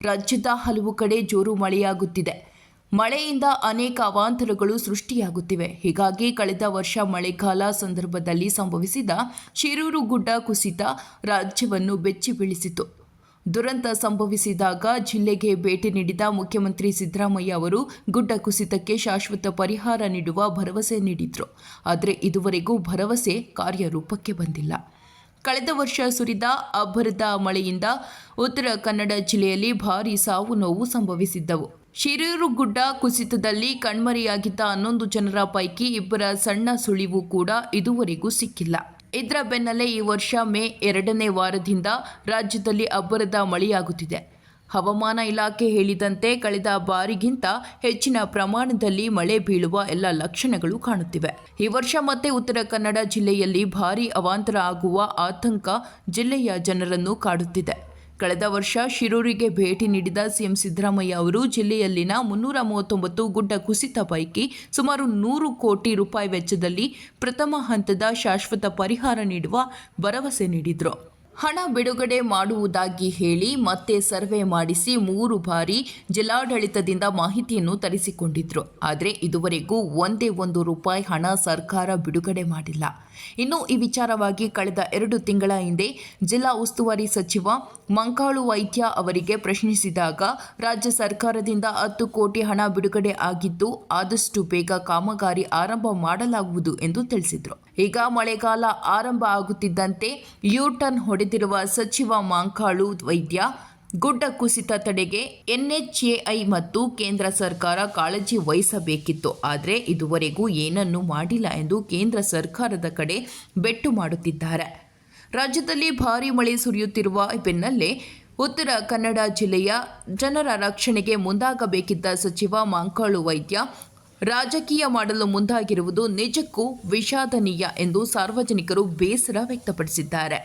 ರಾಜ್ಯದ ಹಲವು ಕಡೆ ಜೋರು ಮಳೆಯಾಗುತ್ತಿದೆ. ಮಳೆಯಿಂದ ಅನೇಕ ಅವಾಂತರಗಳು ಸೃಷ್ಟಿಯಾಗುತ್ತಿವೆ. ಹೀಗಾಗಿ ಕಳೆದ ವರ್ಷ ಮಳೆಗಾಲ ಸಂದರ್ಭದಲ್ಲಿ ಸಂಭವಿಸಿದ ಶಿರೂರು ಗುಡ್ಡ ಕುಸಿತ ರಾಜ್ಯವನ್ನು ಬೆಚ್ಚಿ ಬೀಳಿಸಿತು. ದುರಂತ ಸಂಭವಿಸಿದಾಗ ಜಿಲ್ಲೆಗೆ ಭೇಟಿ ನೀಡಿದ ಮುಖ್ಯಮಂತ್ರಿ ಸಿದ್ದರಾಮಯ್ಯ ಅವರು ಗುಡ್ಡ ಕುಸಿತಕ್ಕೆ ಶಾಶ್ವತ ಪರಿಹಾರ ನೀಡುವ ಭರವಸೆ ನೀಡಿದ್ರು. ಆದರೆ ಇದುವರೆಗೂ ಭರವಸೆ ಕಾರ್ಯರೂಪಕ್ಕೆ ಬಂದಿಲ್ಲ. ಕಳೆದ ವರ್ಷ ಸುರಿದ ಅಬ್ಬರದ ಮಳೆಯಿಂದ ಉತ್ತರ ಕನ್ನಡ ಜಿಲ್ಲೆಯಲ್ಲಿ ಭಾರೀ ಸಾವು ನೋವು ಸಂಭವಿಸಿದ್ದವು. ಶಿರೂರು ಗುಡ್ಡ ಕುಸಿತದಲ್ಲಿ ಕಣ್ಮರೆಯಾಗಿದ್ದ 11 ಜನರ ಪೈಕಿ 2 ಸಣ್ಣ ಸುಳಿವು ಕೂಡ ಇದುವರೆಗೂ ಸಿಕ್ಕಿಲ್ಲ. ಇದರ ಬೆನ್ನಲ್ಲೇ ಈ ವರ್ಷ ಮೇ 2ನೇ ವಾರದಿಂದ ರಾಜ್ಯದಲ್ಲಿ ಅಬ್ಬರದ ಮಳೆಯಾಗುತ್ತಿದೆ. ಹವಾಮಾನ ಇಲಾಖೆ ಹೇಳಿದಂತೆ ಕಳೆದ ಬಾರಿಗಿಂತ ಹೆಚ್ಚಿನ ಪ್ರಮಾಣದಲ್ಲಿ ಮಳೆ ಬೀಳುವ ಎಲ್ಲ ಲಕ್ಷಣಗಳು ಕಾಣುತ್ತಿವೆ. ಈ ವರ್ಷ ಮತ್ತೆ ಉತ್ತರ ಕನ್ನಡ ಜಿಲ್ಲೆಯಲ್ಲಿ ಭಾರೀ ಅವಾಂತರ ಆಗುವ ಆತಂಕ ಜಿಲ್ಲೆಯ ಜನರನ್ನು ಕಾಡುತ್ತಿದೆ. ಕಳೆದ ವರ್ಷ ಶಿರೂರಿಗೆ ಭೇಟಿ ನೀಡಿದ ಸಿಎಂ ಸಿದ್ದರಾಮಯ್ಯ ಅವರು ಜಿಲ್ಲೆಯಲ್ಲಿನ 339 ಗುಡ್ಡ ಕುಸಿತ ಪೈಕಿ ಸುಮಾರು 100 ಕೋಟಿ ರೂಪಾಯಿ ವೆಚ್ಚದಲ್ಲಿ ಪ್ರಥಮ ಹಂತದ ಶಾಶ್ವತ ಪರಿಹಾರ ನೀಡುವ ಭರವಸೆ ನೀಡಿದರು. ಹಣ ಬಿಡುಗಡೆ ಮಾಡುವುದಾಗಿ ಹೇಳಿ ಮತ್ತೆ ಸರ್ವೆ ಮಾಡಿಸಿ 3 ಬಾರಿ ಜಿಲ್ಲಾಡಳಿತದಿಂದ ಮಾಹಿತಿಯನ್ನು ತರಿಸಿಕೊಂಡಿದ್ರು. ಆದರೆ ಇದುವರೆಗೂ ಒಂದೇ ರೂಪಾಯಿ ಹಣ ಸರ್ಕಾರ ಬಿಡುಗಡೆ ಮಾಡಿಲ್ಲ. ಇನ್ನು ಈ ವಿಚಾರವಾಗಿ ಕಳೆದ 2 ತಿಂಗಳ ಹಿಂದೆ ಜಿಲ್ಲಾ ಉಸ್ತುವಾರಿ ಸಚಿವ ಮಂಕಾಳು ವೈದ್ಯ ಅವರಿಗೆ ಪ್ರಶ್ನಿಸಿದಾಗ ರಾಜ್ಯ ಸರ್ಕಾರದಿಂದ 10 ಕೋಟಿ ಹಣ ಬಿಡುಗಡೆ ಆಗಿದ್ದು ಆದಷ್ಟು ಬೇಗ ಕಾಮಗಾರಿ ಆರಂಭ ಮಾಡಲಾಗುವುದು ಎಂದು ತಿಳಿಸಿದರು. ಈಗ ಮಳೆಗಾಲ ಆರಂಭ ಆಗುತ್ತಿದ್ದಂತೆ ಯು-ಟರ್ನ್ ಹೊಡೆದಿರುವ ಸಚಿವ ಮಂಕಾಳು ವೈದ್ಯ ಗುಡ್ಡ ಕುಸಿತ ತಡೆಗೆ NHAI ಮತ್ತು ಕೇಂದ್ರ ಸರ್ಕಾರ ಕಾಳಜಿ ವಹಿಸಬೇಕಿತ್ತು. ಆದರೆ ಇದುವರೆಗೂ ಏನನ್ನೂ ಮಾಡಿಲ್ಲ ಎಂದು ಕೇಂದ್ರ ಸರ್ಕಾರದ ಕಡೆ ಬೆಟ್ಟು ಮಾಡುತ್ತಿದ್ದಾರೆ. ರಾಜ್ಯದಲ್ಲಿ ಭಾರೀ ಮಳೆ ಸುರಿಯುತ್ತಿರುವ ಬೆನ್ನಲ್ಲೇ ಉತ್ತರ ಕನ್ನಡ ಜಿಲ್ಲೆಯ ಜನರ ರಕ್ಷಣೆಗೆ ಮುಂದಾಗಬೇಕಿದ್ದ ಸಚಿವ ಮಂಕಾಳು ವೈದ್ಯ ರಾಜಕೀಯ ಮಾಡಲು ಮುಂದಾಗಿರುವುದು ನಿಜಕ್ಕೂ ವಿಷಾದನೀಯ ಎಂದು ಸಾರ್ವಜನಿಕರು ಬೇಸರ ವ್ಯಕ್ತಪಡಿಸಿದ್ದಾರೆ.